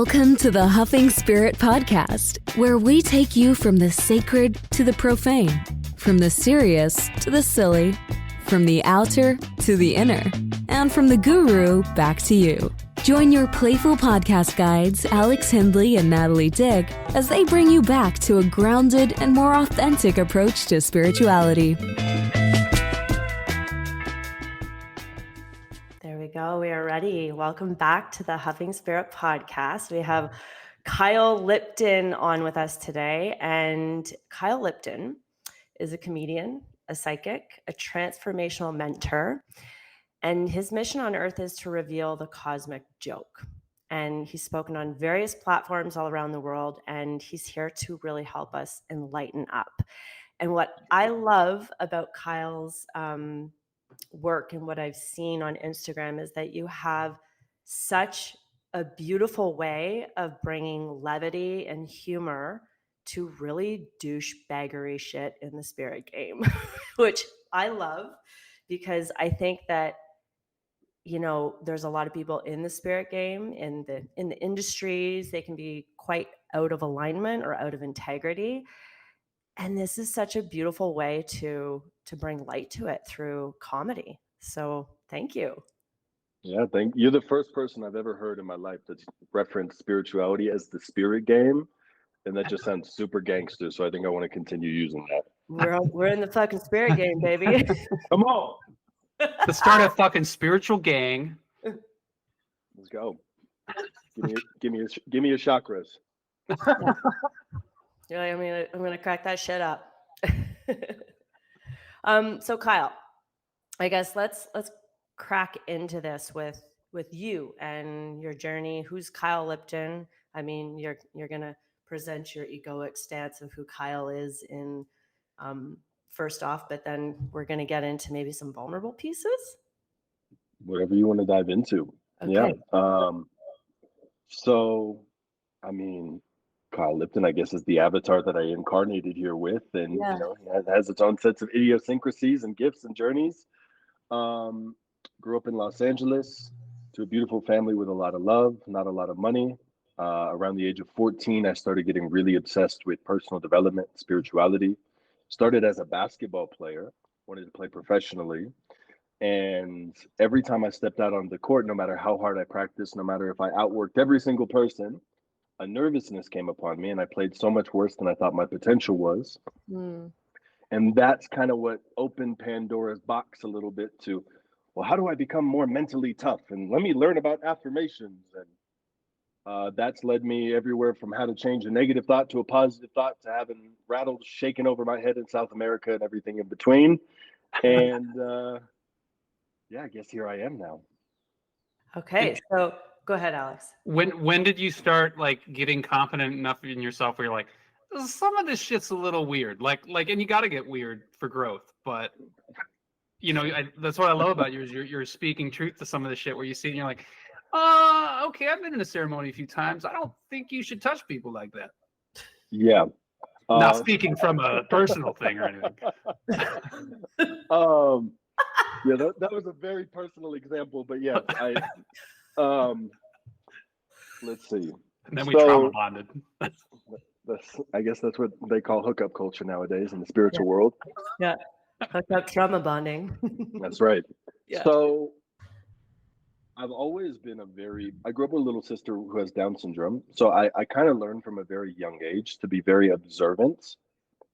Welcome to the Huffing Spirit Podcast, where we take you from the sacred to the profane, from the serious to the silly, from the outer to the inner, and from the guru back to you. Join your playful podcast guides, Alex Hindley and Natalie Dick, as they bring you back to a grounded and more authentic approach to spirituality. There we go. We are ready. Welcome back to the Huffing Spirit Podcast. We have Kyle Lipton on with us today. And Kyle Lipton is a comedian, a psychic, a transformational mentor. And his mission on earth is to reveal the cosmic joke. And he's spoken on various platforms all around the world. And he's here to really help us enlighten up. And what I love about Kyle's work and what I've seen on Instagram is that you have such a beautiful way of bringing levity and humor to really douchebaggery shit in the spirit game, which I love because I think that, you know, there's a lot of people in the spirit game, in the industries, they can be quite out of alignment or out of integrity. And this is such a beautiful way to bring light to it through comedy. So thank you. Yeah, you're the first person I've ever heard in my life that's referenced spirituality as the spirit game. And that just sounds super gangster. So I think I want to continue using that. We're in the fucking spirit game, baby. Come on. To start a fucking spiritual gang. Let's go. Give me your chakras. Yeah, I'm gonna crack that shit up. So Kyle, I guess let's crack into this with you and your journey. Who's Kyle Lipton? I mean, you're gonna present your egoic stance of who Kyle is in first off, but then we're gonna get into maybe some vulnerable pieces. Whatever you want to dive into. Okay. Yeah. So, I mean, Kyle Lipton, I guess, is the avatar that I incarnated here with, and you know, it has its own sets of idiosyncrasies and gifts and journeys. Grew up in Los Angeles to a beautiful family with a lot of love, not a lot of money. Around the age of 14, I started getting really obsessed with personal development, spirituality. Started as a basketball player, wanted to play professionally. And every time I stepped out on the court, no matter how hard I practiced, no matter if I outworked every single person, a nervousness came upon me, and I played so much worse than I thought my potential was. And that's kind of what opened Pandora's box a little bit to, well, how do I become more mentally tough? And let me learn about affirmations. And that's led me everywhere from how to change a negative thought to a positive thought to having rattles shaking over my head in South America and everything in between. And yeah, I guess here I am now. Okay, so go ahead, Alex. When did you start like getting confident enough in yourself where you're like, some of this shit's a little weird, like, and you got to get weird for growth, but you know, that's what I love about you is you're speaking truth to some of the shit where you see and you're like, okay, I've been in a ceremony a few times. I don't think you should touch people like that. Yeah. Not speaking from a personal thing or anything. Yeah, that was a very personal example, but yeah, let's see. And then we trauma bonded. I guess that's what they call hookup culture nowadays in the spiritual world. Yeah, hookup trauma bonding. That's right. Yeah. So I've always been I grew up with a little sister who has Down syndrome. So I kind of learned from a very young age to be very observant.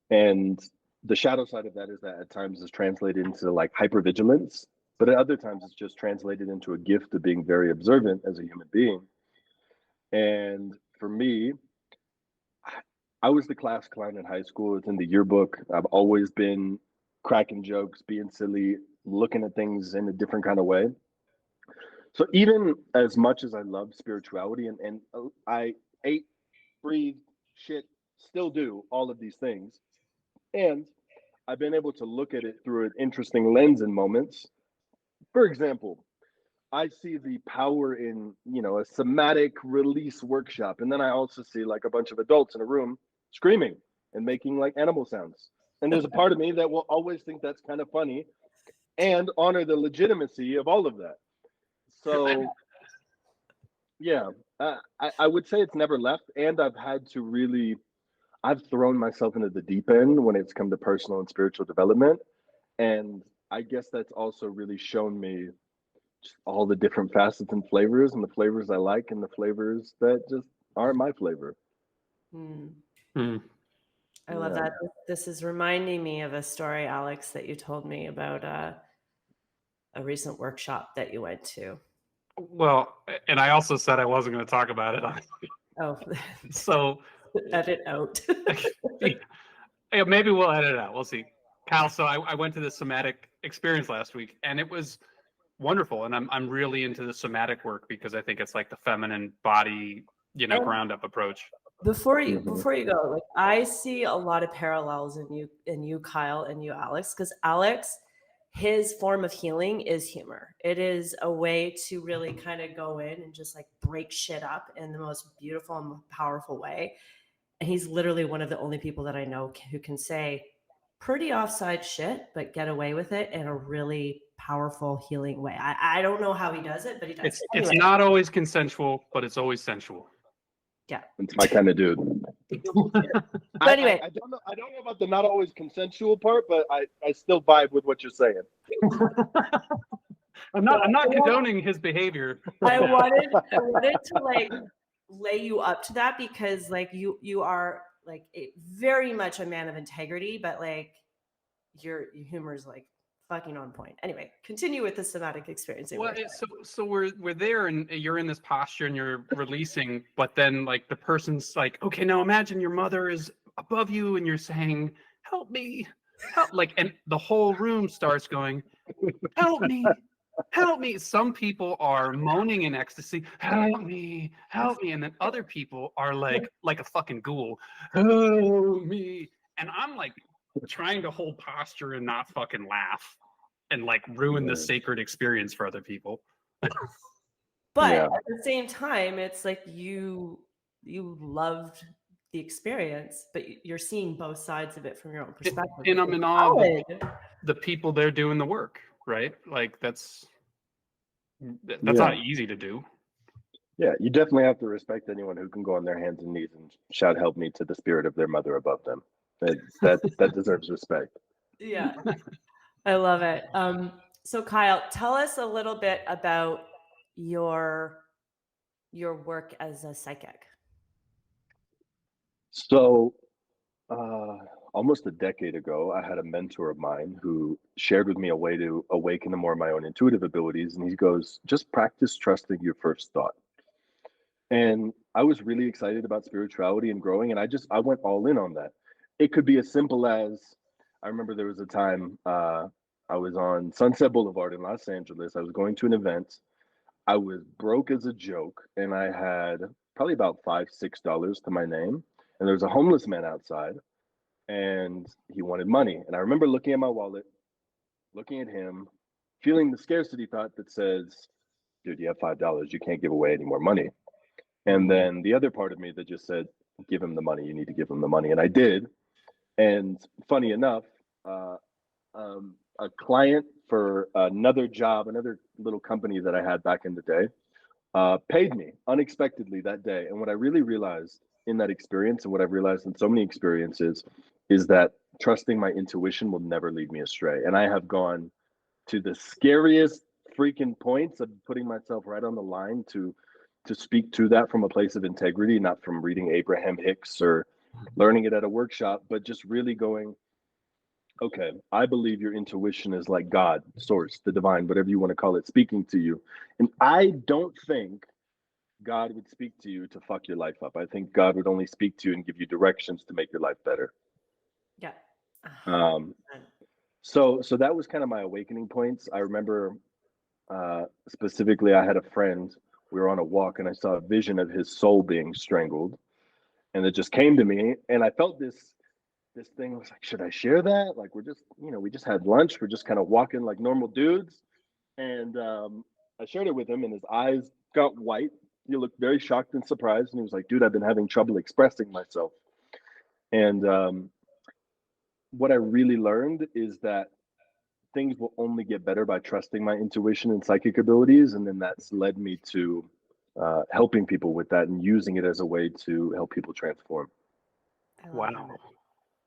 And the shadow side of that is that at times is translated into like hypervigilance, but at other times it's just translated into a gift of being very observant as a human being. And for me, I was the class clown in high school. It's in the yearbook. I've always been cracking jokes, being silly, looking at things in a different kind of way. So even as much as I love spirituality and I ate, breathe, shit, still do all of these things. And I've been able to look at it through an interesting lens in moments. For example, I see the power in, you know, a somatic release workshop. And then I also see like a bunch of adults in a room screaming and making like animal sounds. And there's a part of me that will always think that's kind of funny and honor the legitimacy of all of that. So Yeah, I would say it's never left, and I've thrown myself into the deep end when it's come to personal and spiritual development, and I guess that's also really shown me just all the different facets and flavors, and the flavors I like, and the flavors that just aren't my flavor. Hmm. Hmm. I love that. This is reminding me of a story, Alex, that you told me about a recent workshop that you went to. Well, and I also said I wasn't going to talk about it. Oh, So edit out. yeah, maybe we'll edit it out. We'll see. Kyle, so I went to the somatic experience last week, and it was wonderful. And I'm really into the somatic work because I think it's like the feminine body, ground up approach. Before you go, like I see a lot of parallels in you, Kyle, and you, Alex, because Alex, his form of healing is humor. It is a way to really kind of go in and just like break shit up in the most beautiful and powerful way. And he's literally one of the only people that I know who can say pretty offside shit, but get away with it in a really powerful, healing way. I don't know how he does it, but he does. It's not always consensual, but it's always sensual. Yeah, it's my kind of dude. But anyway, I don't know about the not always consensual part, but I still vibe with what you're saying. I'm not condoning his behavior. I wanted to like lay you up to that because like you are like very much a man of integrity, but like your humor is like fucking on point. Anyway, continue with the somatic experience. Well, so we're there, and you're in this posture, and you're releasing, but then like the person's like, okay, now imagine your mother is above you, and you're saying, "Help me, help!" Like, and the whole room starts going, "Help me, help me!" Some people are moaning in ecstasy, "Help me, help me!" And then other people are like a fucking ghoul, "Help me!" And I'm like trying to hold posture and not fucking laugh and like ruin the sacred experience for other people. But at the same time, it's like you loved the experience, but you're seeing both sides of it from your own perspective. And I'm in awe of the people there doing the work, right? Like that's not easy to do. Yeah, you definitely have to respect anyone who can go on their hands and knees and shout "help me" to the spirit of their mother above them. That deserves respect. Yeah, I love it. So Kyle, tell us a little bit about your work as a psychic. So, almost a decade ago, I had a mentor of mine who shared with me a way to awaken to more of my own intuitive abilities, and he goes, "Just practice trusting your first thought." And I was really excited about spirituality and growing, and I went all in on that. It could be as simple as, I remember there was a time I was on Sunset Boulevard in Los Angeles. I was going to an event. I was broke as a joke, and I had probably about $5-6 to my name. And there was a homeless man outside, and he wanted money. And I remember looking at my wallet, looking at him, feeling the scarcity thought that says, "Dude, you have $5. You can't give away any more money." And then the other part of me that just said, "Give him the money. You need to give him the money." And I did. And funny enough, a client for another job, another little company that I had back in the day, paid me unexpectedly that day. And what I really realized in that experience, and what I've realized in so many experiences, is that trusting my intuition will never lead me astray. And I have gone to the scariest freaking points of putting myself right on the line to speak to that from a place of integrity, not from reading Abraham Hicks or learning it at a workshop, but just really going, okay, I believe your intuition is like God, source, the divine, whatever you want to call it, speaking to you. And I don't think God would speak to you to fuck your life up. I think God would only speak to you and give you directions to make your life better. Yeah. So that was kind of my awakening points. I remember specifically, I had a friend, we were on a walk, and I saw a vision of his soul being strangled. And it just came to me, and I felt this thing. I was like, should I share that? Like, we're just, we just had lunch. We're just kind of walking like normal dudes. And I shared it with him, and his eyes got white. He looked very shocked and surprised. And he was like, "Dude, I've been having trouble expressing myself." And what I really learned is that things will only get better by trusting my intuition and psychic abilities. And then that's led me to helping people with that and using it as a way to help people transform. Wow.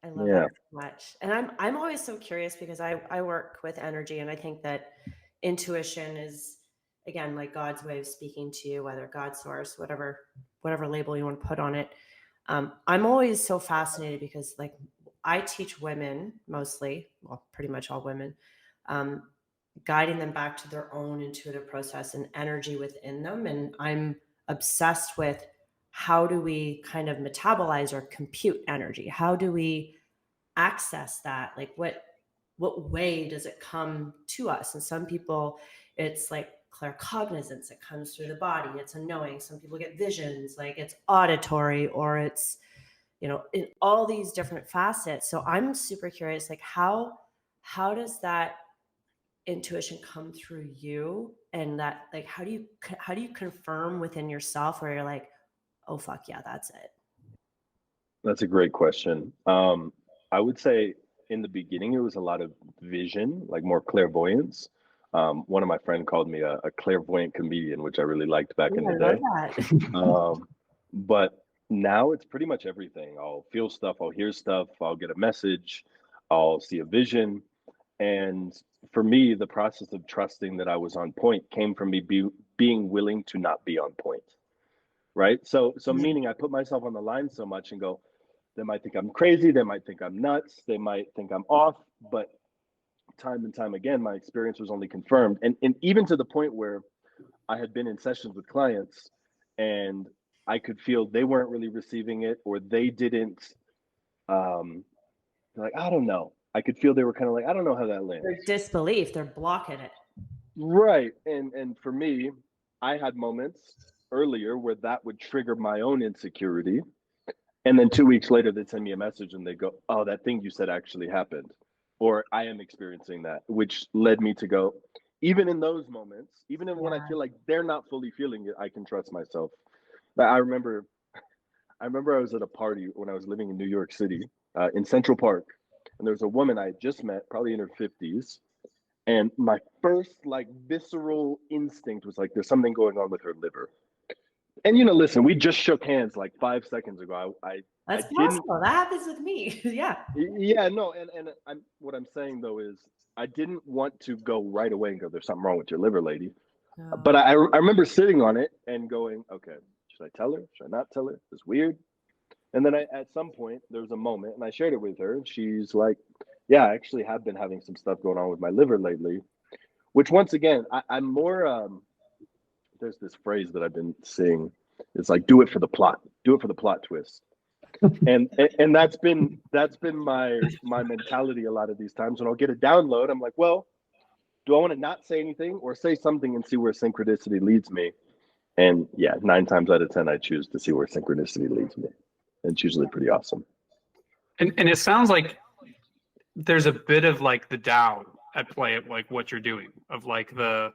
I love that so much. And I'm always so curious because I work with energy, and I think that intuition is, again, like God's way of speaking to you, whether God source, whatever label you want to put on it. I'm always so fascinated because, like, I teach women mostly, well, pretty much all women, guiding them back to their own intuitive process and energy within them. And I'm obsessed with, how do we kind of metabolize or compute energy? How do we access that? Like, what way does it come to us? And some people, it's like claircognizance, it comes through the body, it's a knowing. Some people get visions, like it's auditory, or it's, in all these different facets. So I'm super curious, like, how does that intuition come through you? And that, like, how do you confirm within yourself where you're like, oh fuck yeah, that's it? That's a great question. I would say in the beginning, it was a lot of vision, like more clairvoyance. One of my friends called me a clairvoyant comedian, which I really liked back in the day. That. But now it's pretty much everything. I'll feel stuff, I'll hear stuff, I'll get a message, I'll see a vision. And for me, the process of trusting that I was on point came from me being willing to not be on point. Right. So meaning I put myself on the line so much and go, they might think I'm crazy, they might think I'm nuts, they might think I'm off, but time and time again, my experience was only confirmed. And even to the point where I had been in sessions with clients and I could feel they weren't really receiving it, or they didn't, like, I don't know. I could feel they were kind of like, I don't know how that lands. Their disbelief, they're blocking it. Right. And for me, I had moments earlier where that would trigger my own insecurity. And then 2 weeks later, they'd send me a message and they go, oh, that thing you said actually happened. Or I am experiencing that, which led me to go, even in those moments, even when I feel like they're not fully feeling it, I can trust myself. I remember I was at a party when I was living in New York City, in Central Park. And there was a woman I had just met, probably in her 50s. And my first like visceral instinct was like, there's something going on with her liver. And listen, we just shook hands like 5 seconds ago. That's possible. That happens with me. Yeah. Yeah, no, and what I'm saying though is I didn't want to go right away and go, there's something wrong with your liver, lady. No. But I remember sitting on it and going, okay, should I tell her? Should I not tell her? It's weird. And then at some point there was a moment and I shared it with her and she's like, yeah, I actually have been having some stuff going on with my liver lately, which once again, I'm more, there's this phrase that I've been seeing. It's like, do it for the plot twist. and that's been my mentality a lot of these times. When I'll get a download, I'm like, well, do I want to not say anything or say something and see where synchronicity leads me? And yeah, 9 times out of 10, I choose to see where synchronicity leads me. And it's usually pretty awesome. And it sounds like there's a bit of like the Tao at play at like what you're doing, of like the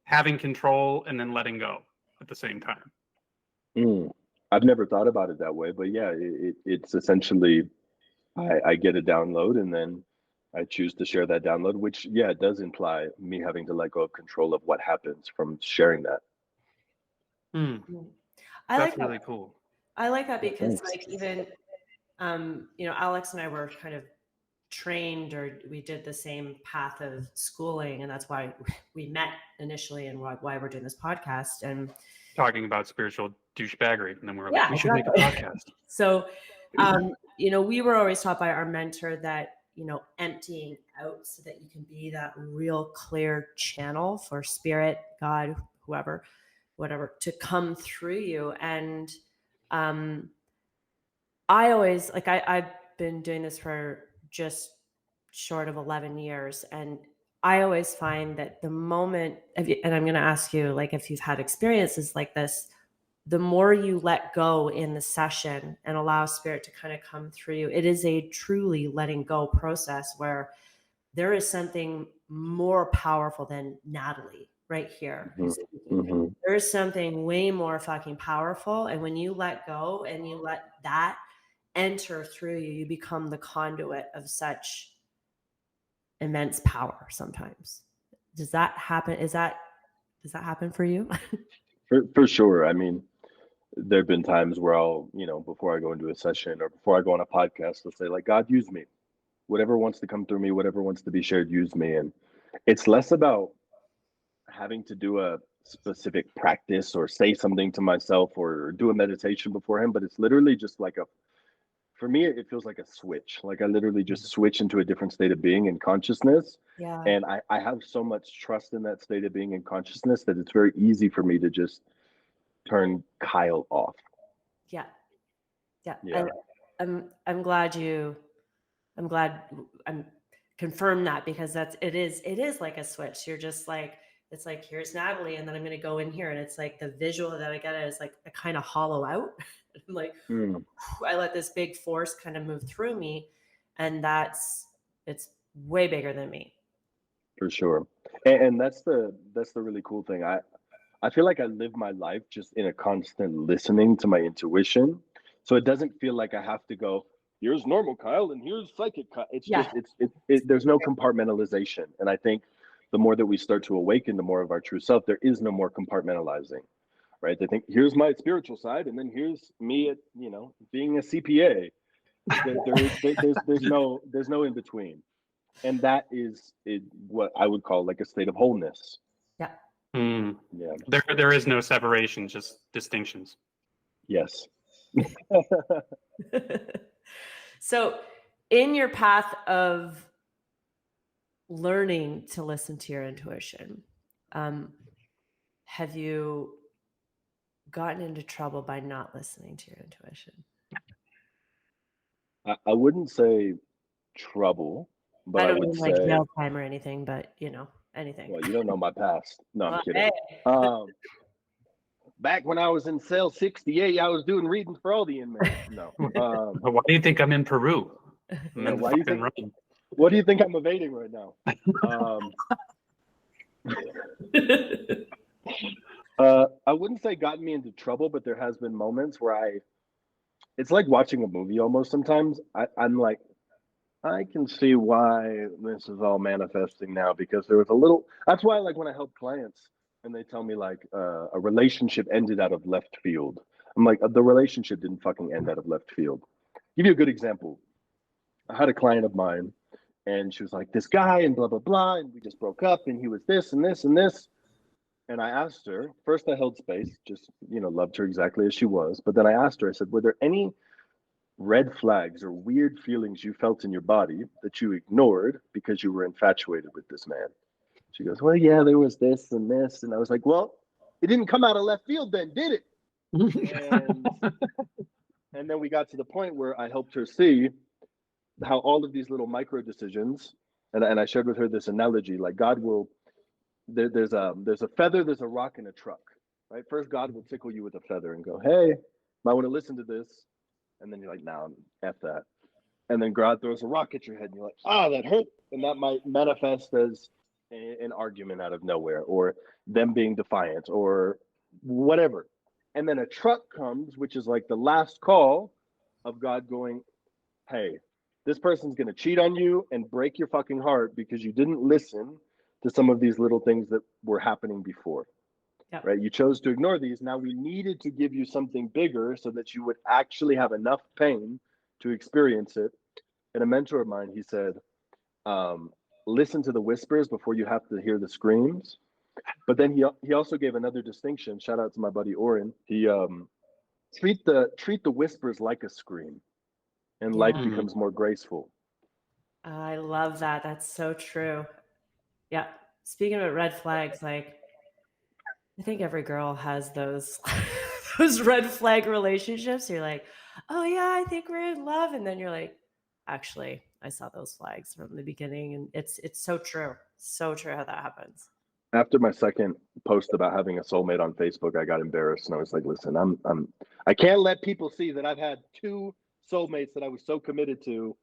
having control and then letting go at the same time. I've never thought about it that way, but yeah, it's essentially I get a download and then I choose to share that download, which it does imply me having to let go of control of what happens from sharing that. That's really cool. I like that because like even Alex and I were kind of trained, or we did the same path of schooling, and that's why we met initially and why we're doing this podcast and talking about spiritual douchebaggery. And then we're like, we should make a podcast. So we were always taught by our mentor that emptying out so that you can be that real clear channel for spirit, God, whoever, whatever, to come through you. And I always I've been doing this for just short of 11 years. And I always find that the moment, and I'm going to ask you, like, if you've had experiences like this, the more you let go in the session and allow spirit to kind of come through you, it is a truly letting go process where there is something more powerful than Natalie right here. Mm-hmm. There's something way more fucking powerful. And when you let go and you let that enter through you, you become the conduit of such immense power sometimes. Does that happen? Does that happen for you? For sure. I mean, there have been times where I'll, before I go into a session or before I go on a podcast, I'll say, like, God, use me. Whatever wants to come through me, whatever wants to be shared, use me. And it's less about having to do a specific practice or say something to myself or do a meditation before him, but it's literally just like for me, it feels like a switch. Like I literally just switch into a different state of being and consciousness. Yeah. And I have so much trust in that state of being and consciousness that it's very easy for me to just turn Kyle off. Yeah. Yeah. And I'm glad I'm confirmed that, because it is like a switch. You're just like, it's like, here's Natalie, and then I'm going to go in here, and it's like the visual that I get is like I kind of hollow out. I'm like, I let this big force kind of move through me, and it's way bigger than me. For sure. And that's the really cool thing. I feel like I live my life just in a constant listening to my intuition. So it doesn't feel like I have to go, here's normal Kyle and here's psychic Kyle. It's just, there's no compartmentalization. And I think the more that we start to awaken, the more of our true self, there is no more compartmentalizing, right? They think, here's my spiritual side, and then here's me at, being a CPA. There's no in between. And that is what I would call like a state of wholeness. Yeah. Yeah. There is no separation, just distinctions. Yes. So in your path of learning to listen to your intuition, have you gotten into trouble by not listening to your intuition? I wouldn't say trouble, but I would say like jail time or anything, but anything. Well, you don't know my past. No, I'm kidding. Hey. Back when I was in cell 68, I was doing readings for all the inmates. No. Why do you think I'm in Peru? What do you think I'm evading right now? I wouldn't say gotten me into trouble, but there has been moments where it's like watching a movie almost sometimes. I'm like, I can see why this is all manifesting now, because there was that's why, like, when I help clients and they tell me like a relationship ended out of left field, I'm like, the relationship didn't fucking end out of left field. Give you a good example. I had a client of mine and she was like, this guy and blah, blah, blah. And we just broke up and he was this and this and this. And I asked her, first I held space, just, loved her exactly as she was. But then I asked her, I said, were there any red flags or weird feelings you felt in your body that you ignored because you were infatuated with this man? She goes, well, yeah, there was this and this. And I was like, well, it didn't come out of left field then, did it? And then we got to the point where I helped her see how all of these little micro decisions, and I shared with her this analogy, like God will, there's a feather, there's a rock in a truck, right? First, God will tickle you with a feather and go, hey, might want to listen to this. And then you're like, nah, F that. And then God throws a rock at your head and you're like, that hurt. And that might manifest as an argument out of nowhere, or them being defiant or whatever. And then a truck comes, which is like the last call of God going, hey, this person's going to cheat on you and break your fucking heart because you didn't listen to some of these little things that were happening before. Yep. Right? You chose to ignore these. Now we needed to give you something bigger so that you would actually have enough pain to experience it. And a mentor of mine, he said, listen to the whispers before you have to hear the screams. But then he also gave another distinction. Shout out to my buddy Oren. He treat the whispers like a scream, and life becomes more graceful. I love that. That's so true. Yeah. Speaking of red flags, like, I think every girl has those red flag relationships. You're like, oh yeah, I think we're in love, and then you're like, actually, I saw those flags from the beginning, and it's so true. So true how that happens. After my second post about having a soulmate on Facebook, I got embarrassed, and I was like, listen, I can't let people see that I've had 2 soulmates that I was so committed to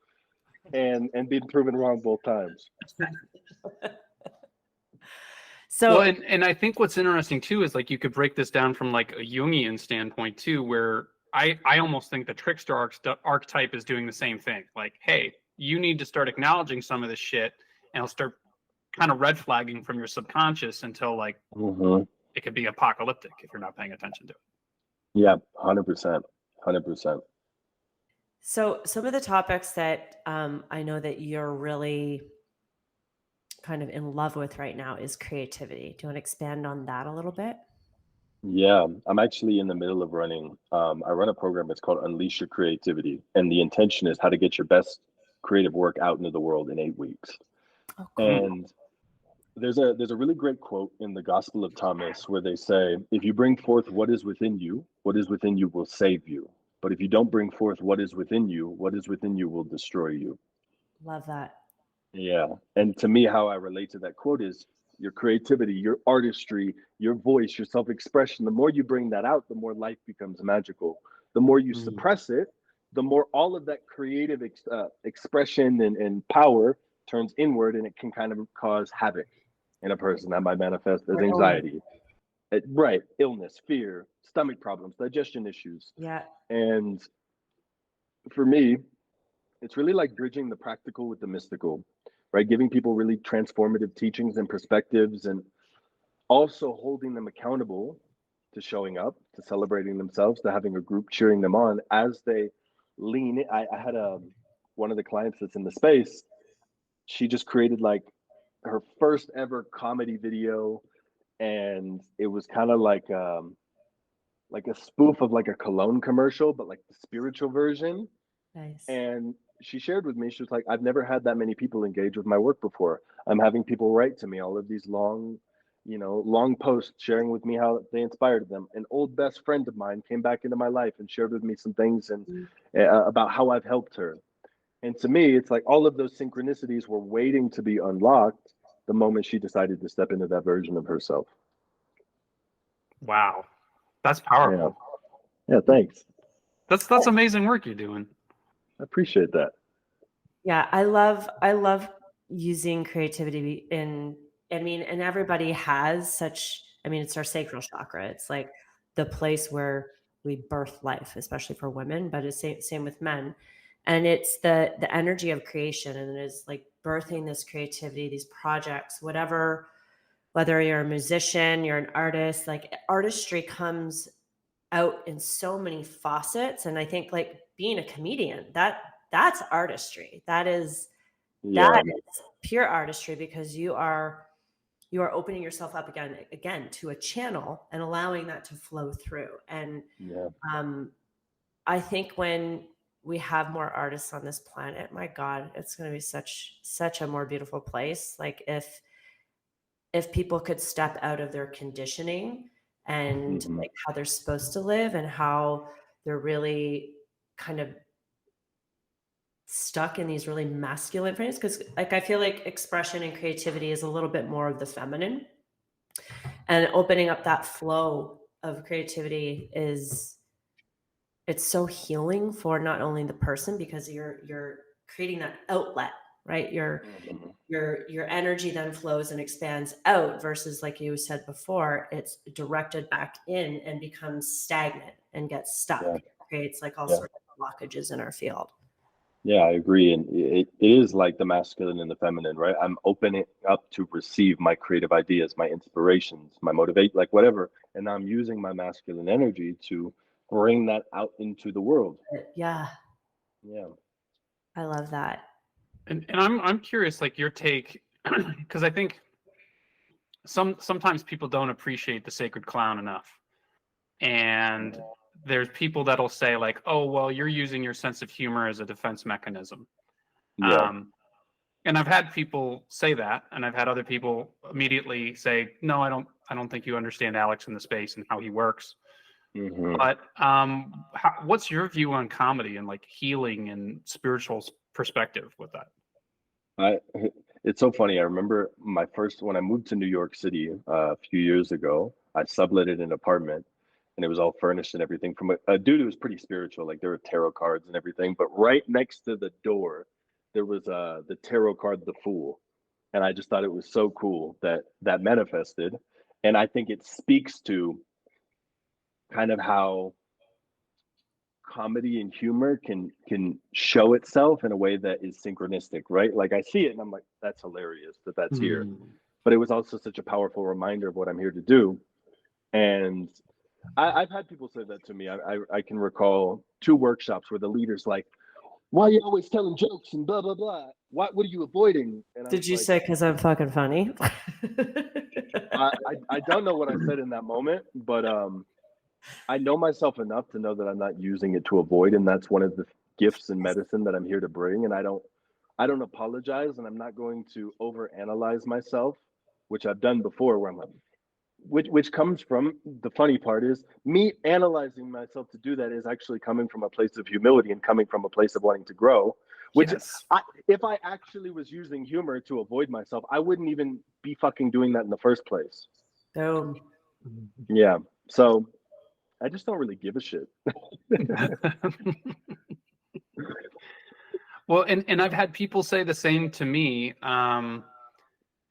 and been proven wrong both times. So, well, and I think what's interesting too is, like, you could break this down from like a Jungian standpoint too, where I almost think the trickster archetype is doing the same thing. Like, hey, you need to start acknowledging some of this shit, and it'll start kind of red flagging from your subconscious until, like, it could be apocalyptic if you're not paying attention to it. Yeah, 100%. 100%. So some of the topics that I know that you're really kind of in love with right now is creativity. Do you want to expand on that a little bit? Yeah, I'm actually in the middle of running. I run a program. It's called Unleash Your Creativity, and the intention is how to get your best creative work out into the world in 8 weeks. Oh, cool. And there's a really great quote in the Gospel of Thomas where they say, "If you bring forth what is within you will save you. But if you don't bring forth what is within you will destroy you." Love that. Yeah. And to me, how I relate to that quote is your creativity, your artistry, your voice, your self-expression. The more you bring that out, the more life becomes magical. The more you suppress it, the more all of that creative expression and power turns inward, and it can kind of cause havoc in a person. That might manifest as anxiety, illness, fear, stomach problems, digestion issues. Yeah. And for me, it's really like bridging the practical with the mystical, right? Giving people really transformative teachings and perspectives, and also holding them accountable to showing up, to celebrating themselves, to having a group cheering them on as they lean in. I had one of the clients that's in the space. She just created like her first ever comedy video, and it was kind of like a spoof of like a cologne commercial, but like the spiritual version. Nice. And she shared with me, she was like, "I've never had that many people engage with my work before. I'm having people write to me all of these long posts sharing with me how they inspired them. An old best friend of mine came back into my life and shared with me some things and about how I've helped her." And to me, it's like all of those synchronicities were waiting to be unlocked the moment she decided to step into that version of herself. Wow. That's powerful. Yeah, thanks. That's amazing work you're doing. I appreciate that. Yeah, I love using creativity and everybody has such, it's our sacral chakra. It's like the place where we birth life, especially for women, but it's same with men. And it's the energy of creation, and it is like birthing this creativity, these projects, whatever, whether you're a musician, you're an artist, like artistry comes out in so many facets. And I think like being a comedian, that's artistry. That is pure artistry, because you are opening yourself up again to a channel and allowing that to flow through. And I think when we have more artists on this planet, my God, it's going to be such a more beautiful place. Like if people could step out of their conditioning and like how they're supposed to live, and how they're really kind of stuck in these really masculine frames. Because like I feel like expression and creativity is a little bit more of the feminine, and opening up that flow of creativity it's so healing for not only the person, because you're creating that outlet, right? Your energy then flows and expands out, versus like you said before, it's directed back in and becomes stagnant and gets stuck. It creates like all sorts of blockages in our field. Yeah, I agree. And it is like the masculine and the feminine, right? I'm opening up to receive my creative ideas, my inspirations, my motivate, like whatever. And I'm using my masculine energy to bring that out into the world. Yeah. I love that. And I'm curious, like your take, because I think sometimes people don't appreciate the sacred clown enough. And there's people that'll say like, "Oh, well, you're using your sense of humor as a defense mechanism." And I've had people say that, and I've had other people immediately say, "No, I don't think you understand Alex in the space and how he works." But what's your view on comedy and like healing and spiritual perspective with that? It's so funny. I remember when I moved to New York City a few years ago, I subletted an apartment, and it was all furnished and everything from a dude who was pretty spiritual. Like there were tarot cards and everything, but right next to the door, there was the tarot card, the Fool. And I just thought it was so cool that manifested. And I think it speaks to kind of how comedy and humor can show itself in a way that is synchronistic, right? Like I see it and I'm like, that's hilarious that's here. But it was also such a powerful reminder of what I'm here to do. And I've had people say that to me. I can recall 2 workshops where the leader's like, why are you always telling jokes and blah, blah, blah? What are you avoiding? And Did you say because I'm fucking funny? I don't know what I said in that moment, but I know myself enough to know that I'm not using it to avoid. And that's one of the gifts and medicine that I'm here to bring. And I don't apologize, and I'm not going to overanalyze myself, which I've done before, where I'm like, which comes from, the funny part is me analyzing myself to do that is actually coming from a place of humility and coming from a place of wanting to grow, which Yes. if I actually was using humor to avoid myself, I wouldn't even be fucking doing that in the first place. Boom. Yeah. So I just don't really give a shit. Well, and I've had people say the same to me.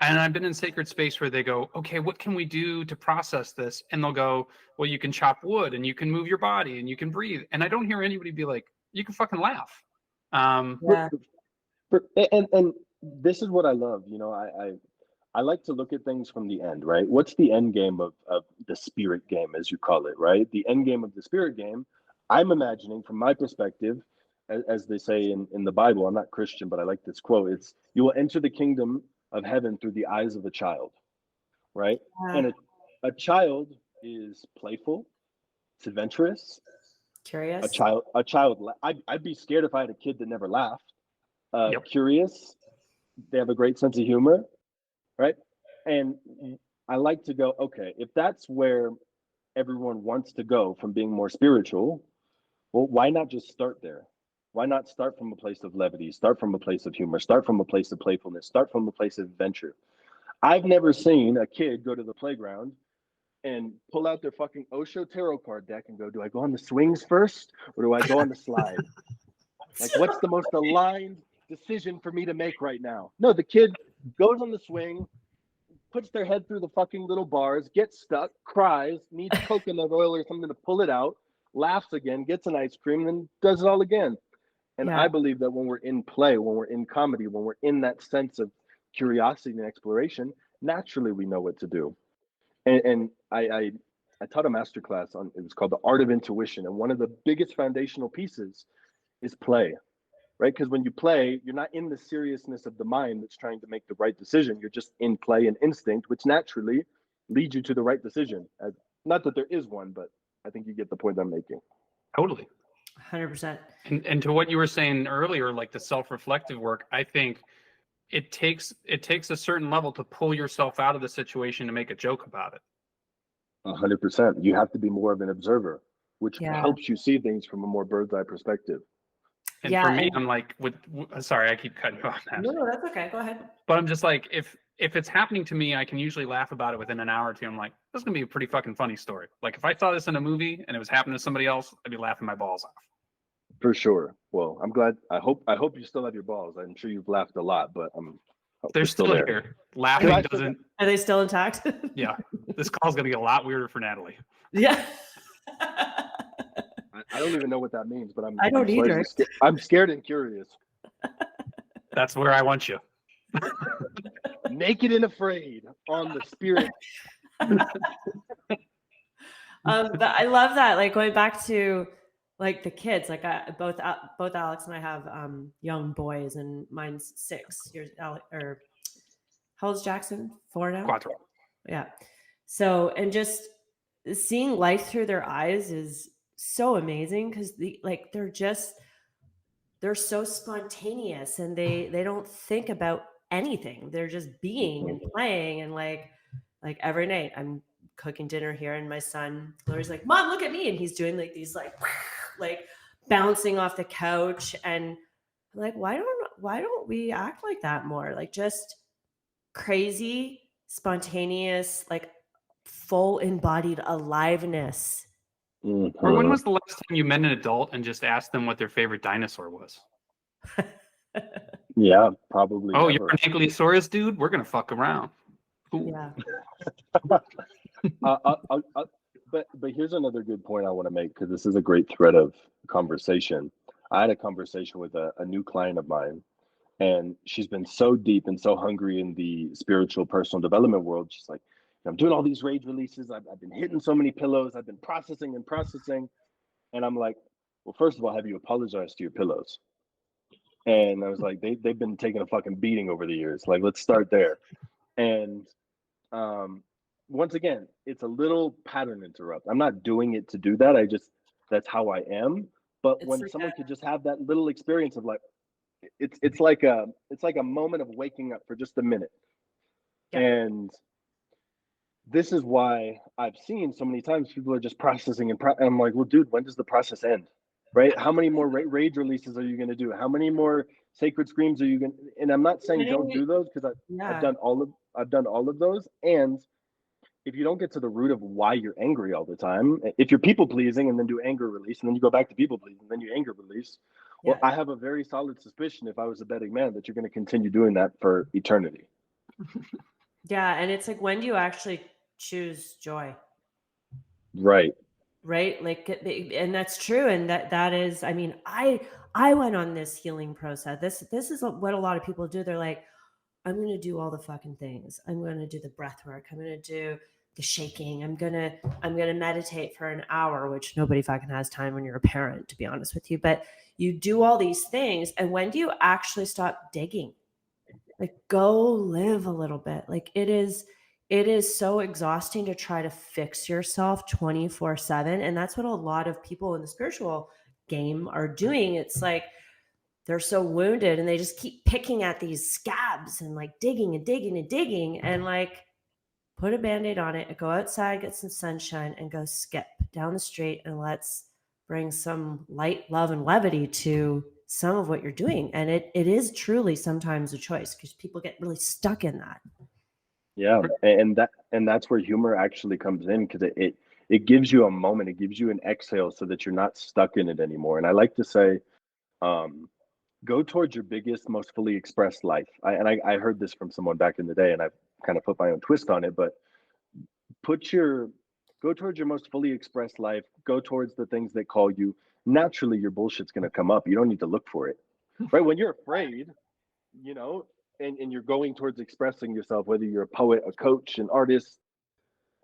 And I've been in sacred space where they go, okay, what can we do to process this? And they'll go, well, you can chop wood and you can move your body and you can breathe. And I don't hear anybody be like, you can fucking laugh. Yeah. And this is what I love. You know, I like to look at things from the end, right? What's the end game of the spirit game, as you call it, right? The end game of the spirit game, I'm imagining from my perspective, as they say in the Bible, I'm not Christian, but I like this quote. It's, you will enter the kingdom of heaven through the eyes of a child, right? And a child is playful, it's adventurous. Curious. A child. I'd be scared if I had a kid that never laughed. Yep. Curious. They have a great sense of humor, right? And I like to go, okay, if that's where everyone wants to go from being more spiritual, well, why not just start there? Why not start from a place of levity, start from a place of humor, start from a place of playfulness, start from a place of adventure? I've never seen a kid go to the playground and pull out their fucking Osho tarot card deck and go, do I go on the swings first or do I go on the slide? Like, what's the most aligned decision for me to make right now? No, the kid goes on the swing, puts their head through the fucking little bars, gets stuck, cries, needs coconut oil or something to pull it out, laughs again, gets an ice cream, and does it all again. And I believe that when we're in play, when we're in comedy, when we're in that sense of curiosity and exploration, naturally we know what to do. And I taught a masterclass on, it was called The Art of Intuition. And one of the biggest foundational pieces is play, right? Because when you play, you're not in the seriousness of the mind that's trying to make the right decision. You're just in play and instinct, which naturally leads you to the right decision. Not that there is one, but I think you get the point I'm making. Totally. 100%. And to what you were saying earlier, like the self-reflective work, I think it takes a certain level to pull yourself out of the situation to make a joke about it. 100%. You have to be more of an observer, which helps you see things from a more bird's eye perspective. And for me, I'm like, sorry, I keep cutting you off. No, that's okay. Go ahead. But I'm just like, if it's happening to me, I can usually laugh about it within an hour or two. I'm like, this is gonna be a pretty fucking funny story. Like if I saw this in a movie and it was happening to somebody else, I'd be laughing my balls off. For sure. Well, I'm glad. I hope you still have your balls. I'm sure you've laughed a lot, but they're still there. Here. Laughing doesn't. Are they still intact? Yeah. This call's gonna get a lot weirder for Natalie. Yeah. I don't even know what that means, but I don't either. I'm scared and curious. That's where I want you. Naked and afraid on the spirit. But I love that. Like going back to like the kids, like both Alex and I have young boys, and mine's 6 years. Or how old's Jackson? 4 now. 4. Yeah. So, and just seeing life through their eyes is so amazing because they're so spontaneous and they don't think about anything. They're just being and playing, and like every night I'm cooking dinner here and my son Larry's like, Mom, look at me, and he's doing like these like bouncing off the couch, and I'm like, why don't we act like that more? Like just crazy, spontaneous, like full embodied aliveness. Mm-hmm. Or when was the last time you met an adult and just asked them what their favorite dinosaur was? Yeah, probably. Oh, you're an Ankylosaurus, dude? We're going to fuck around. Ooh. Yeah. But here's another good point I want to make, because this is a great thread of conversation. I had a conversation with a new client of mine, and she's been so deep and so hungry in the spiritual personal development world. She's like, I'm doing all these rage releases. I've been hitting so many pillows. I've been processing. And I'm like, well, first of all, have you apologized to your pillows? And I was like, they've been taking a fucking beating over the years. Like, let's start there. And once again, it's a little pattern interrupt. I'm not doing it to do that. That's how I am. But it's when like someone could just have that little experience of like, it's like a moment of waking up for just a minute. Yeah. And this is why I've seen so many times people are just processing and I'm like, well, dude, when does the process end? Right? How many more rage releases are you going to do? How many more sacred screams are you going to? And I'm not saying don't do those, because I've done all of those. And if you don't get to the root of why you're angry all the time, if you're people pleasing and then do anger release, and then you go back to people pleasing, and then you anger release, well, I have a very solid suspicion, if I was a betting man, that you're going to continue doing that for eternity. Yeah, and it's like, when do you actually choose joy? Right. Like, and that's true. And that is, I mean, I went on this healing process. This is what a lot of people do. They're like, I'm going to do all the fucking things. I'm going to do the breath work. I'm going to do the shaking. I'm going to meditate for an hour, which nobody fucking has time when you're a parent, to be honest with you. But you do all these things. And when do you actually stop digging? Like, go live a little bit. Like, it is so exhausting to try to fix yourself 24/7. And that's what a lot of people in the spiritual game are doing. It's like, they're so wounded and they just keep picking at these scabs and like digging and digging and digging, and like, put a Band-Aid on it and go outside, get some sunshine, and go skip down the street, and let's bring some light, love, and levity to some of what you're doing. And it is truly sometimes a choice, because people get really stuck in that. Yeah, and that's where humor actually comes in, because it gives you a moment, it gives you an exhale, so that you're not stuck in it anymore. And I like to say, go towards your biggest, most fully expressed life. I heard this from someone back in the day, and I've kind of put my own twist on it, but go towards your most fully expressed life. Go towards the things that call you. Naturally, your bullshit's going to come up. You don't need to look for it, right? When you're afraid, and you're going towards expressing yourself, whether you're a poet, a coach, an artist,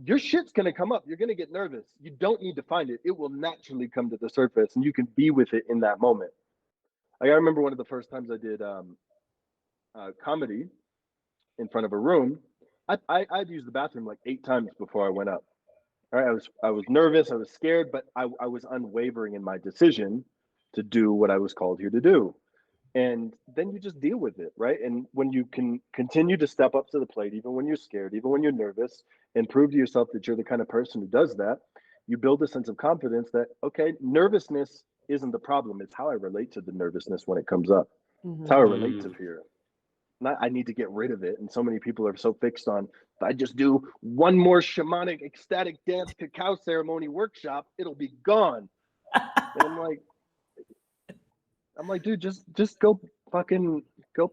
your shit's going to come up. You're going to get nervous. You don't need to find it. It will naturally come to the surface, and you can be with it in that moment. I remember one of the first times I did comedy in front of a room. I'd used the bathroom like 8 times before I went up. All right, I was nervous, I was scared, but I was unwavering in my decision to do what I was called here to do. And then you just deal with it, right? And when you can continue to step up to the plate, even when you're scared, even when you're nervous, and prove to yourself that you're the kind of person who does that, you build a sense of confidence that, okay, nervousness isn't the problem. It's how I relate to the nervousness when it comes up. Mm-hmm. It's how I relate to fear. I need to get rid of it. And so many people are so fixed on, if I just do one more shamanic ecstatic dance cacao ceremony workshop, it'll be gone. And I'm like, dude, just go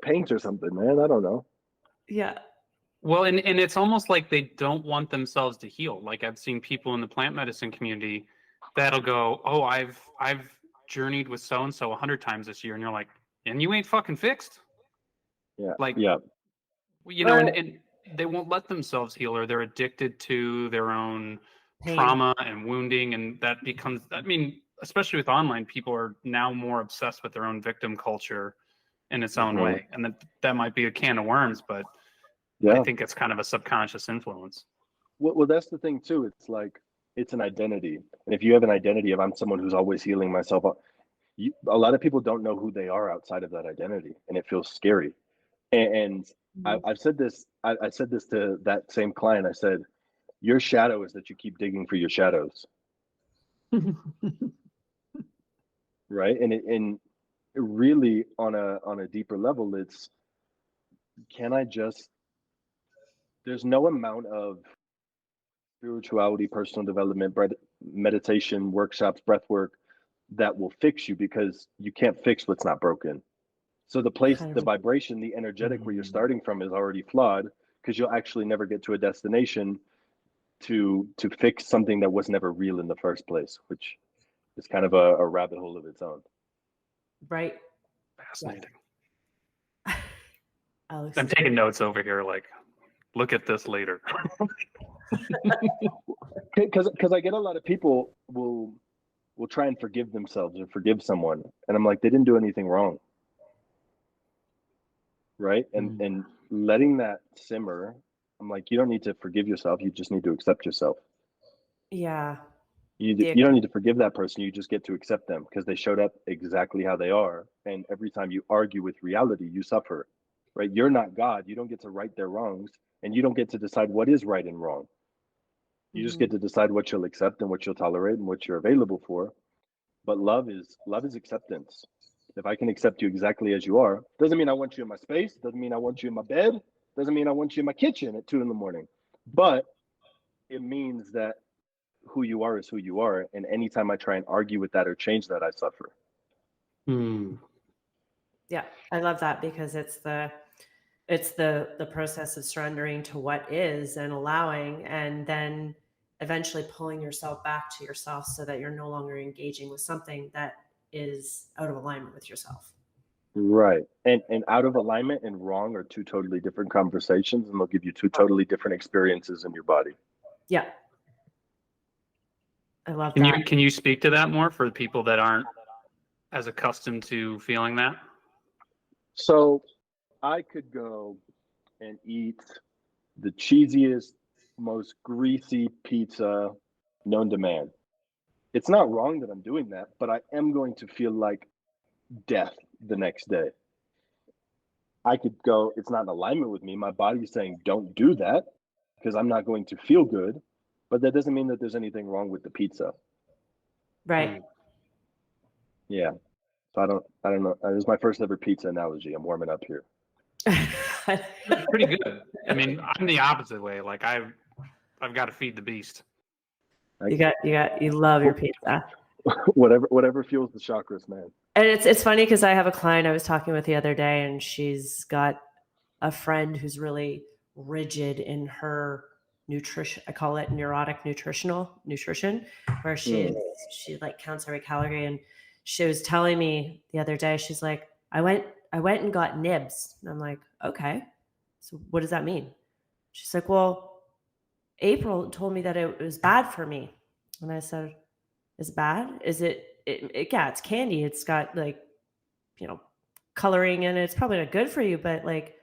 paint or something, man. I don't know. Yeah. Well, and it's almost like they don't want themselves to heal. Like, I've seen people in the plant medicine community that'll go, oh, I've journeyed with so-and-so 100 times this year. And you're like, and you ain't fucking fixed. Yeah. Like, yeah. And they won't let themselves heal, or they're addicted to their own trauma and wounding. And that becomes, I mean, especially with online, people are now more obsessed with their own victim culture in its own way. And that might be a can of worms, but I think it's kind of a subconscious influence. Well, that's the thing too. It's like, it's an identity. And if you have an identity of, I'm someone who's always healing myself, a lot of people don't know who they are outside of that identity, and it feels scary. And I've said this, I said this to that same client. I said, your shadow is that you keep digging for your shadows. Right. And it really on a deeper level, it's, there's no amount of spirituality, personal development, meditation, workshops, breath work that will fix you, because you can't fix what's not broken. So the vibration, the energetic where you're starting from is already flawed, because you'll actually never get to a destination to fix something that was never real in the first place, which is kind of a rabbit hole of its own. Right. Fascinating. Alex, I'm taking notes over here, like, look at this later. Because I get a lot of people will try and forgive themselves or forgive someone, and I'm like, they didn't do anything wrong, right? And letting that simmer, I'm like, you don't need to forgive yourself, you just need to accept yourself. Yeah. You don't need to forgive that person, you just get to accept them because they showed up exactly how they are. And every time you argue with reality, you suffer, right? You're not God, you don't get to right their wrongs, and you don't get to decide what is right and wrong. You just get to decide what you'll accept and what you'll tolerate and what you're available for. But love is acceptance. If I can accept you exactly as you are, doesn't mean I want you in my space, doesn't mean I want you in my bed, doesn't mean I want you in my kitchen at 2 a.m. But it means that who you are is who you are. And anytime I try and argue with that or change that, I suffer. Yeah, I love that because it's the process of surrendering to what is and allowing, and then eventually pulling yourself back to yourself so that you're no longer engaging with something that is out of alignment with yourself. Right. And out of alignment and wrong are two totally different conversations, and they'll give you two totally different experiences in your body. Yeah. I love that. Can you speak to that more for the people that aren't as accustomed to feeling that? So I could go and eat the cheesiest, most greasy pizza known to man. It's not wrong that I'm doing that, but I am going to feel like death the next day. I could go, it's not in alignment with me. My body's saying, don't do that because I'm not going to feel good. But that doesn't mean that there's anything wrong with the pizza. Right. Yeah. So I don't know. It was my first ever pizza analogy. I'm warming up here. Pretty good. I mean, I'm the opposite way. Like I've got to feed the beast. You love your pizza. whatever fuels the chakras, man. And it's funny because I have a client I was talking with the other day, and she's got a friend who's really rigid in her nutrition. I call it neurotic nutrition, where she like counts every calorie. And she was telling me the other day, she's like, I went and got nibs. And I'm like, okay, so what does that mean? She's like, well, April told me that it was bad for me. And I said, is it bad? Is it yeah, it's candy. It's got like, coloring in it. It's probably not good for you, but like,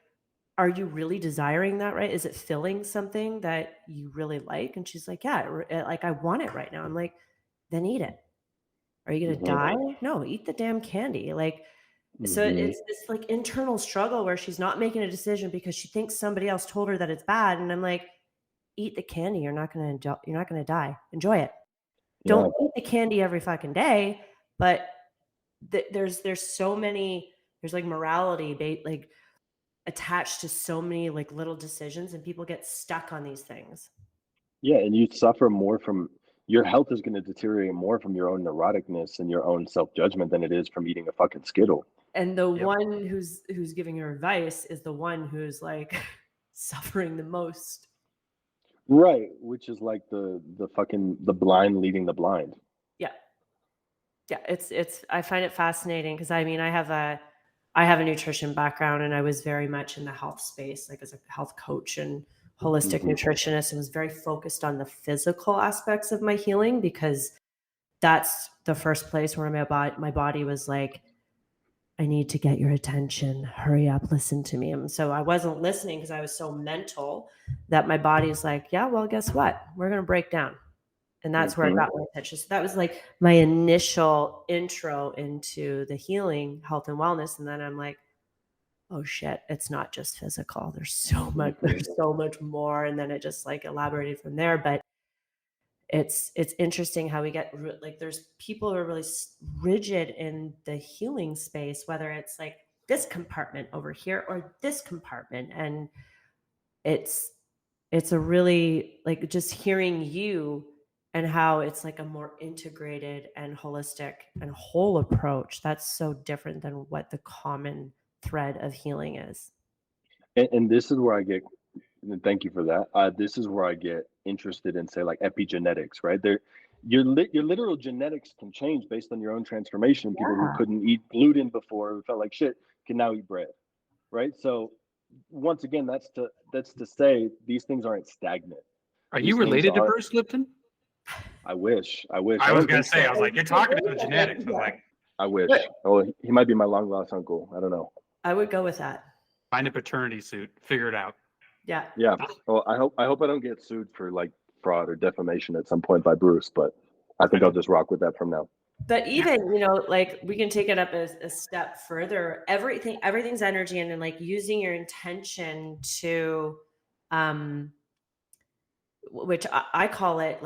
are you really desiring that, right? Is it filling something that you really like? And she's like, yeah, like I want it right now. I'm like, then eat it. Are you going to die? No, eat the damn candy. Like, so it's this like internal struggle where she's not making a decision because she thinks somebody else told her that it's bad. And I'm like, eat the candy. You're not going to die. Enjoy it. Don't eat the candy every fucking day, but there's so many, there's like morality, like attached to so many like little decisions, and people get stuck on these things. Yeah, and you suffer more from, your health is going to deteriorate more from your own neuroticness and your own self-judgment than it is from eating a fucking Skittle. And the one who's giving her advice is the one who's like suffering the most. Right, which is like the blind leading the blind. Yeah, it's I find it fascinating because I mean I have a nutrition background, and I was very much in the health space, like as a health coach and holistic nutritionist, and was very focused on the physical aspects of my healing because that's the first place where my body was like, I need to get your attention. Hurry up, listen to me. And so I wasn't listening because I was so mental that my body's like, yeah, well, guess what? We're going to break down. And that's where I got my attention. So that was like my initial intro into the healing, health and wellness. And then I'm like, oh shit, it's not just physical. There's so much more. And then it just like elaborated from there. But it's interesting how we get like, there's people who are really rigid in the healing space, whether it's like this compartment over here or this compartment. And it's a really like just hearing you and how it's like a more integrated and holistic and whole approach. That's so different than what the common thread of healing is. And this is where I get, thank you for that. This is where I get interested in, say, like epigenetics, right? Your literal genetics can change based on your own transformation. People who couldn't eat gluten before, who felt like shit, can now eat bread, right? So once again, that's to say these things aren't stagnant. Are you related to Bruce Lipton? I wish. I was gonna say, I was like, you're talking to the genetics. I was like, I wish. Oh, he might be my long lost uncle. I don't know. I would go with that. Find a paternity suit. Figure it out. Yeah. Yeah. Well, I hope I don't get sued for like fraud or defamation at some point by Bruce, but I think I'll just rock with that from now. But even, like we can take it up a step further. Everything's energy, and then like using your intention to, which I call it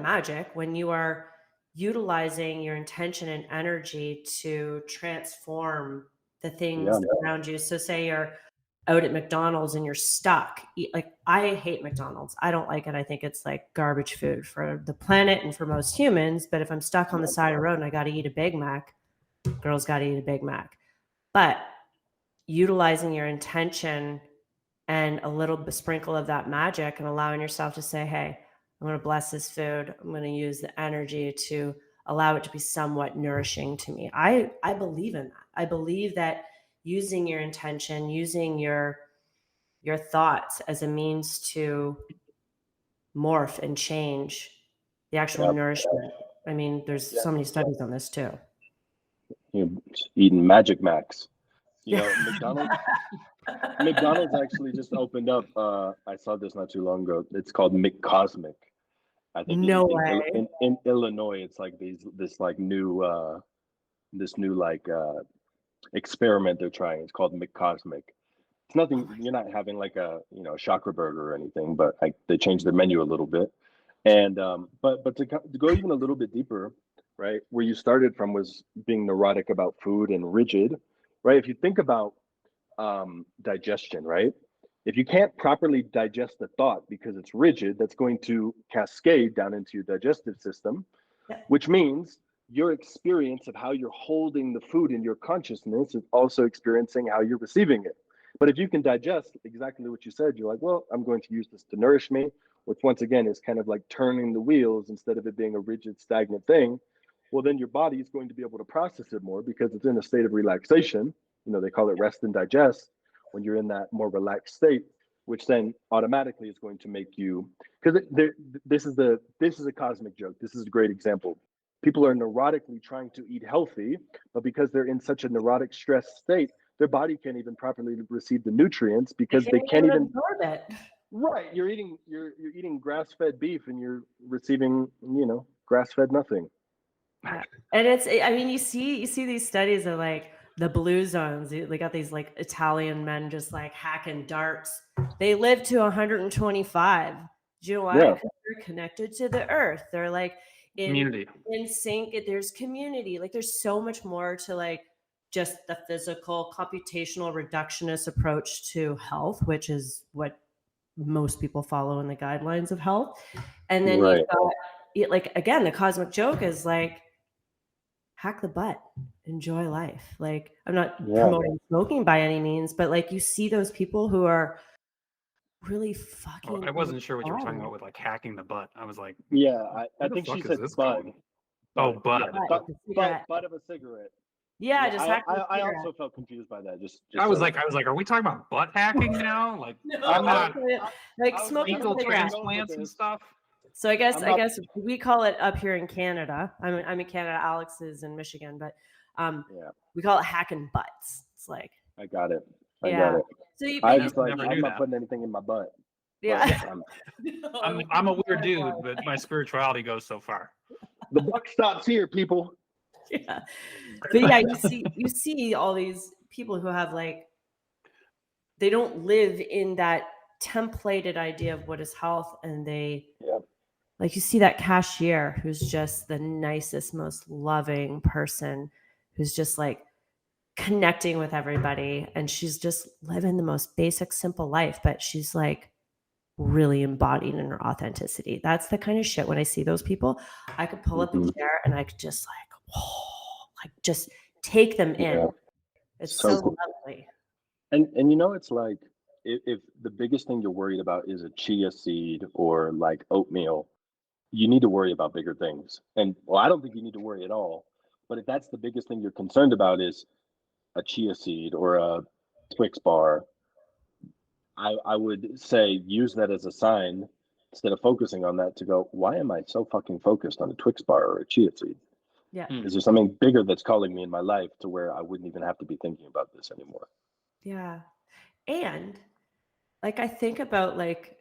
magic, when you are utilizing your intention and energy to transform the things around you. So say you're out at McDonald's and you're stuck. Like, I hate McDonald's. I don't like it. I think it's like garbage food for the planet and for most humans. But if I'm stuck on the side of the road and I got to eat a Big Mac, girls got to eat a Big Mac. But utilizing your intention and a little sprinkle of that magic and allowing yourself to say, hey, I'm going to bless this food. I'm going to use the energy to allow it to be somewhat nourishing to me. I believe in that. I believe that using your intention, using your thoughts as a means to morph and change the actual nourishment. I mean, there's so many studies on this too. Eating Magic Macs. McDonald's actually just opened up. I saw this not too long ago. It's called McCosmic. I think in Illinois, it's like this new experiment they're trying. It's called McCosmic. It's nothing. You're not having like a chakra burger or anything, but they changed their menu a little bit. And but to go even a little bit deeper, right? Where you started from was being neurotic about food and rigid, right? If you think about digestion, right? If you can't properly digest the thought because it's rigid, that's going to cascade down into your digestive system, which means your experience of how you're holding the food in your consciousness is also experiencing how you're receiving it. But if you can digest exactly what you said, you're like, well, I'm going to use this to nourish me, which once again is kind of like turning the wheels instead of it being a rigid, stagnant thing. Well, then your body is going to be able to process it more because it's in a state of relaxation. They call it rest and digest when you're in that more relaxed state, which then automatically is going to make you, because this is a cosmic joke. This is a great example. People are neurotically trying to eat healthy, but because they're in such a neurotic stress state, their body can't even properly receive the nutrients because they can't even absorb it. Right. You're eating grass-fed beef and you're receiving, grass-fed nothing. And you see these studies of like the blue zones. They got these like Italian men just like hacking darts. They live to 125. Do you know why? Because they're connected to the earth. They're like in sync. There's community. Like, there's so much more to like just the physical computational reductionist approach to health, which is what most people follow in the guidelines of health. And then you've got, like, again, the cosmic joke is like, hack the butt, enjoy life. Like, I'm not promoting smoking by any means, but like, you see those people who are really fucking. I wasn't sure what you were talking about with like hacking the butt. I was like, I think she said bud. Oh, bud. Butt of a cigarette. Yeah, just hack. I also felt confused by that. Just I was like, are we talking about butt hacking now? Like, no, I'm not like smoking fecal transplants and stuff. So I guess we call it up here in Canada. I'm in Canada. Alex is in Michigan, but we call it hacking butts. It's like, I got it. I got it. So I'm not putting anything in my butt. Yeah, I'm a weird dude, but my spirituality goes so far. The buck stops here, people. Yeah, but yeah, you see all these people who have like, they don't live in that templated idea of what is health, and they like, you see that cashier who's just the nicest, most loving person, who's just like connecting with everybody, and she's just living the most basic, simple life, but she's like really embodied in her authenticity. That's the kind of shit, when I see those people, I could pull up a chair and I could just just take them in. It's so cool. Lovely. And it's like, if the biggest thing you're worried about is a chia seed or like oatmeal, you need to worry about bigger things. And I don't think you need to worry at all. But if that's the biggest thing you're concerned about is a chia seed or a Twix bar, I would say use that as a sign instead of focusing on that, to go, why am I so fucking focused on a Twix bar or a chia seed? Yeah. Is there something bigger that's calling me in my life to where I wouldn't even have to be thinking about this anymore? Yeah. And like, I think about like,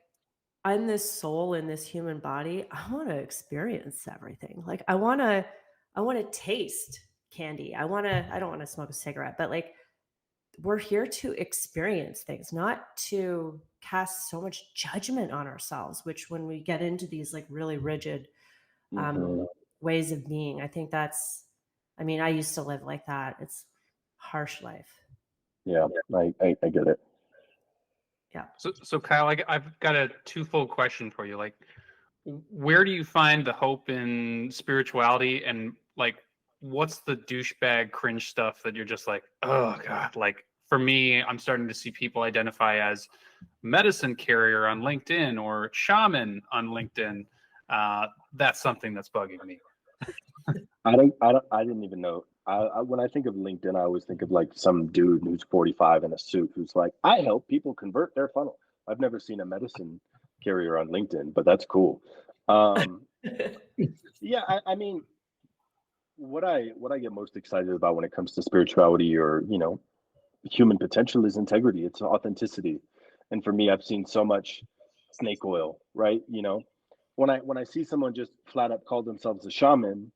I'm this soul in this human body. I want to experience everything. Like I want to taste candy. I don't want to smoke a cigarette, but like we're here to experience things, not to cast so much judgment on ourselves, which when we get into these like really rigid ways of being, I think I used to live like that. It's harsh life. Yeah, I get it. Yeah. So Kyle, I've got a twofold question for you. Like, where do you find the hope in spirituality, and like, what's the douchebag cringe stuff that you're just like, oh God, like for me, I'm starting to see people identify as medicine carrier on LinkedIn or shaman on LinkedIn. That's something that's bugging me. I didn't even know. When I think of LinkedIn, I always think of like some dude who's 45 in a suit who's like, I help people convert their funnel. I've never seen a medicine carrier on LinkedIn, but that's cool. Yeah, I mean, what I get most excited about when it comes to spirituality or, you know, human potential is integrity. It's authenticity. And for me, I've seen so much snake oil, right? You know, when I see someone just flat up call themselves a shaman,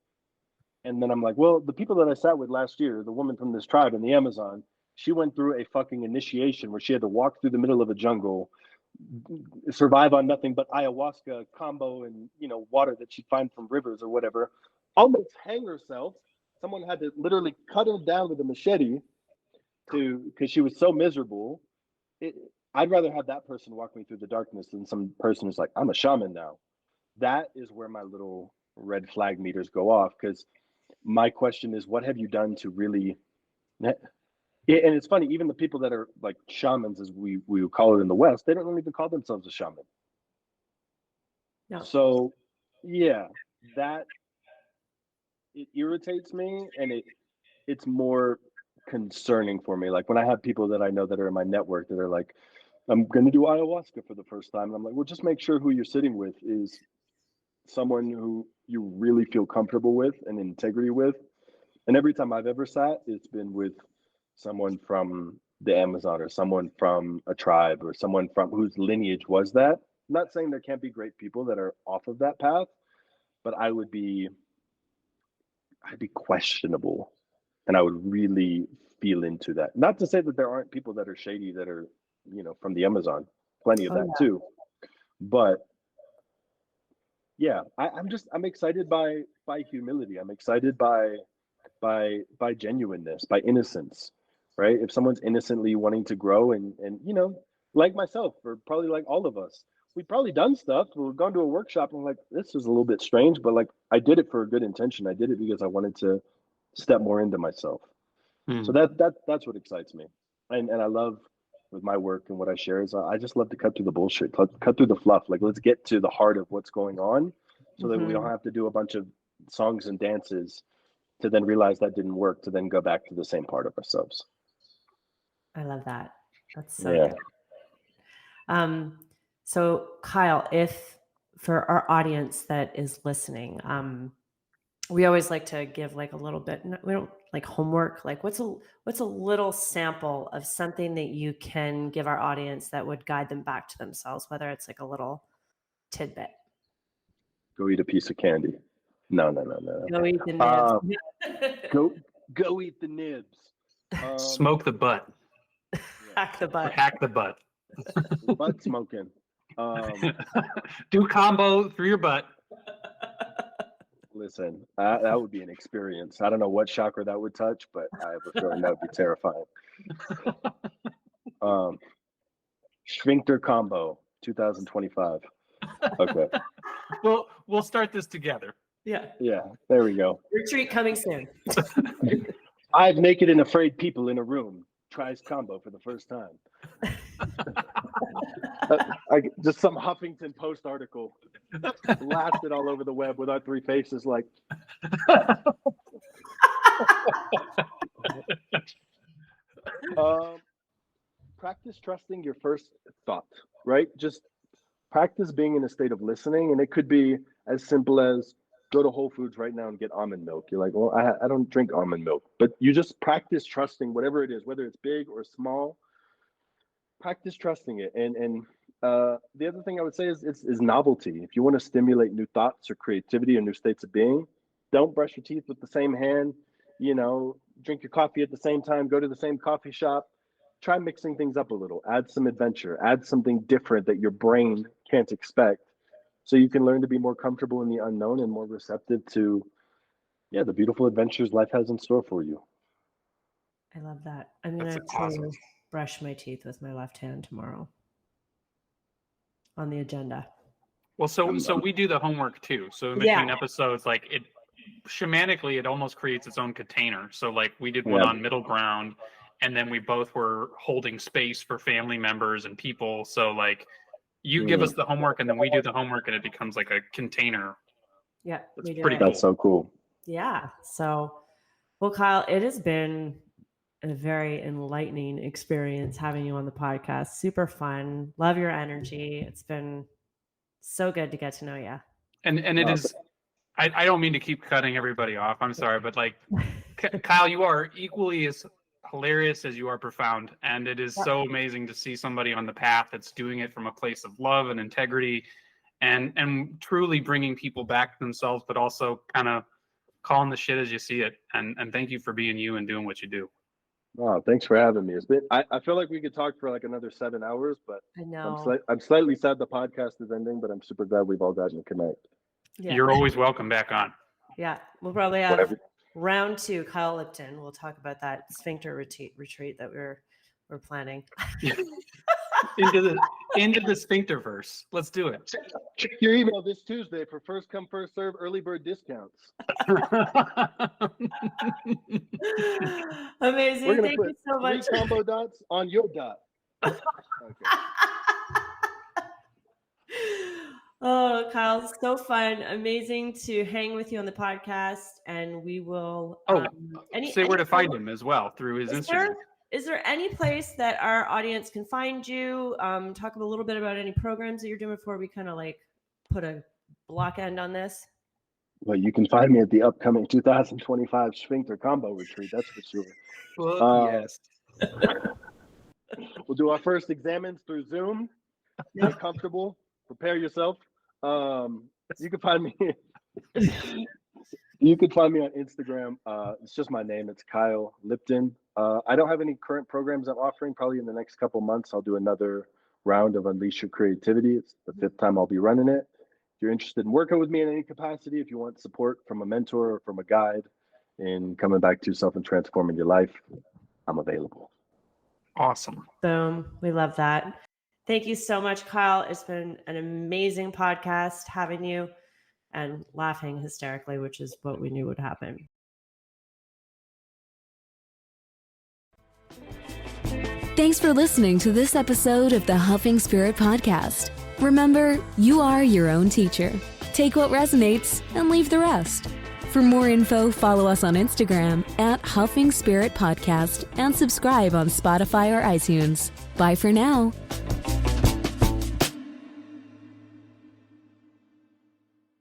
and then I'm like, well, the people that I sat with last year, the woman from this tribe in the Amazon, she went through a fucking initiation where she had to walk through the middle of a jungle, survive on nothing but ayahuasca, combo, and, you know, water that she'd find from rivers or whatever, almost hang herself. Someone had to literally cut her down with a machete because she was so miserable. I'd rather have that person walk me through the darkness than some person who's like, I'm a shaman now. That is where my little red flag meters go off, because my question is, what have you done to really? And it's funny, even the people that are like shamans, as we would call it in the West, they don't even call themselves a shaman. No. So yeah, that it irritates me, and it's more concerning for me. Like when I have people that I know that are in my network that are like, I'm going to do ayahuasca for the first time, and I'm like, well, just make sure who you're sitting with is someone who you really feel comfortable with and integrity with. And every time I've ever sat, it's been with someone from the Amazon or someone from a tribe or someone from whose lineage was that. I'm not saying there can't be great people that are off of that path, but I'd be questionable, and I would really feel into that. Not to say that there aren't people that are shady that are, you know, from the Amazon, plenty of that too. But yeah, I'm excited by humility. I'm excited by genuineness, by innocence, right? If someone's innocently wanting to grow and you know, like myself, or probably like all of us, we've probably done stuff. We've gone to a workshop and like, this is a little bit strange, but like I did it for a good intention. I did it because I wanted to step more into myself. So that's what excites me. And I love with my work and what I share is I just love to cut through the bullshit, cut through the fluff. Like, let's get to the heart of what's going on so that we don't have to do a bunch of songs and dances to then realize that didn't work, to then go back to the same part of ourselves. I love that. That's so good. So Kyle, if for our audience that is listening, we always like to give like a little bit, we don't like homework, like what's a little sample of something that you can give our audience that would guide them back to themselves, whether it's like a little tidbit. Go eat a piece of candy. No. Go eat the nibs. Go eat the nibs. Smoke the butt. Hack the butt. Hack the butt. Butt smoking. Do combo through your butt. Listen, that would be an experience. I don't know what chakra that would touch, but I have a feeling that would be terrifying. Sphincter combo 2025. Okay. Well, we'll start this together. Yeah. There we go. Retreat coming soon. 5 naked and afraid people in a room tries combo for the first time. Just some Huffington Post article blasted all over the web with our 3 faces like practice trusting your first thought, right? Just practice being in a state of listening. And it could be as simple as go to Whole Foods right now and get almond milk. You're like, well, I don't drink almond milk, but you just practice trusting whatever it is, whether it's big or small, practice trusting it. And the other thing I would say is novelty. If you want to stimulate new thoughts or creativity or new states of being, don't brush your teeth with the same hand, drink your coffee at the same time, go to the same coffee shop. Try mixing things up a little, add some adventure, add something different that your brain can't expect, so you can learn to be more comfortable in the unknown and more receptive to, the beautiful adventures life has in store for you. I love that. I'm going to brush my teeth with my left hand tomorrow on the agenda. Well, so we do the homework too. So in between episodes, like shamanically, it almost creates its own container. So like we did one on middle ground, and then we both were holding space for family members and people. So like you give us the homework and then we do the homework, and it becomes like a container. Yeah. That's pretty cool. That's so cool. Yeah. So, well, Kyle, it has been a very enlightening experience having you on the podcast. Super fun. Love your energy. It's been so good to get to know you. And it is, I don't mean to keep cutting everybody off. I'm sorry, but like Kyle, you are equally as hilarious as you are profound, and it is so amazing to see somebody on the path that's doing it from a place of love and integrity, and truly bringing people back to themselves, but also kind of calling the shit as you see it. And thank you for being you and doing what you do. Oh, thanks for having me. It's been, I feel like we could talk for like another 7 hours, but I know I'm slightly sad the podcast is ending, but I'm super glad we've all gotten to connect. Yeah. You're always welcome back on. Yeah, we'll probably have round 2, Kyle Lipton. We'll talk about that sphincter retreat that we're planning. into the sphincterverse. Let's do it. Check your email this Tuesday for first come first serve early bird discounts. Amazing. We're gonna Thank put you so much. 3 combo dots on your dot. Okay. Oh, Kyle, so fun. Amazing to hang with you on the podcast. And we will say where to find him as well through his Instagram. Is there any place that our audience can find you? Talk a little bit about any programs that you're doing before we kind of like put a block end on this. Well, you can find me at the upcoming 2025 Sphincter Combo Retreat. That's for sure. Yes. We'll do our first examines through Zoom. Get comfortable. Prepare yourself. You can find me. You can find me on Instagram. It's just my name. It's Kyle Lipton. I don't have any current programs I'm offering. Probably in the next couple months, I'll do another round of Unleash Your Creativity. It's the 5th time I'll be running it. If you're interested in working with me in any capacity, if you want support from a mentor or from a guide in coming back to yourself and transforming your life, I'm available. Awesome. Boom. We love that. Thank you so much, Kyle. It's been an amazing podcast having you and laughing hysterically, which is what we knew would happen. Thanks for listening to this episode of the Huffing Spirit Podcast. Remember, you are your own teacher. Take what resonates and leave the rest. For more info, follow us on Instagram at Huffing Spirit Podcast and subscribe on Spotify or iTunes. Bye for now.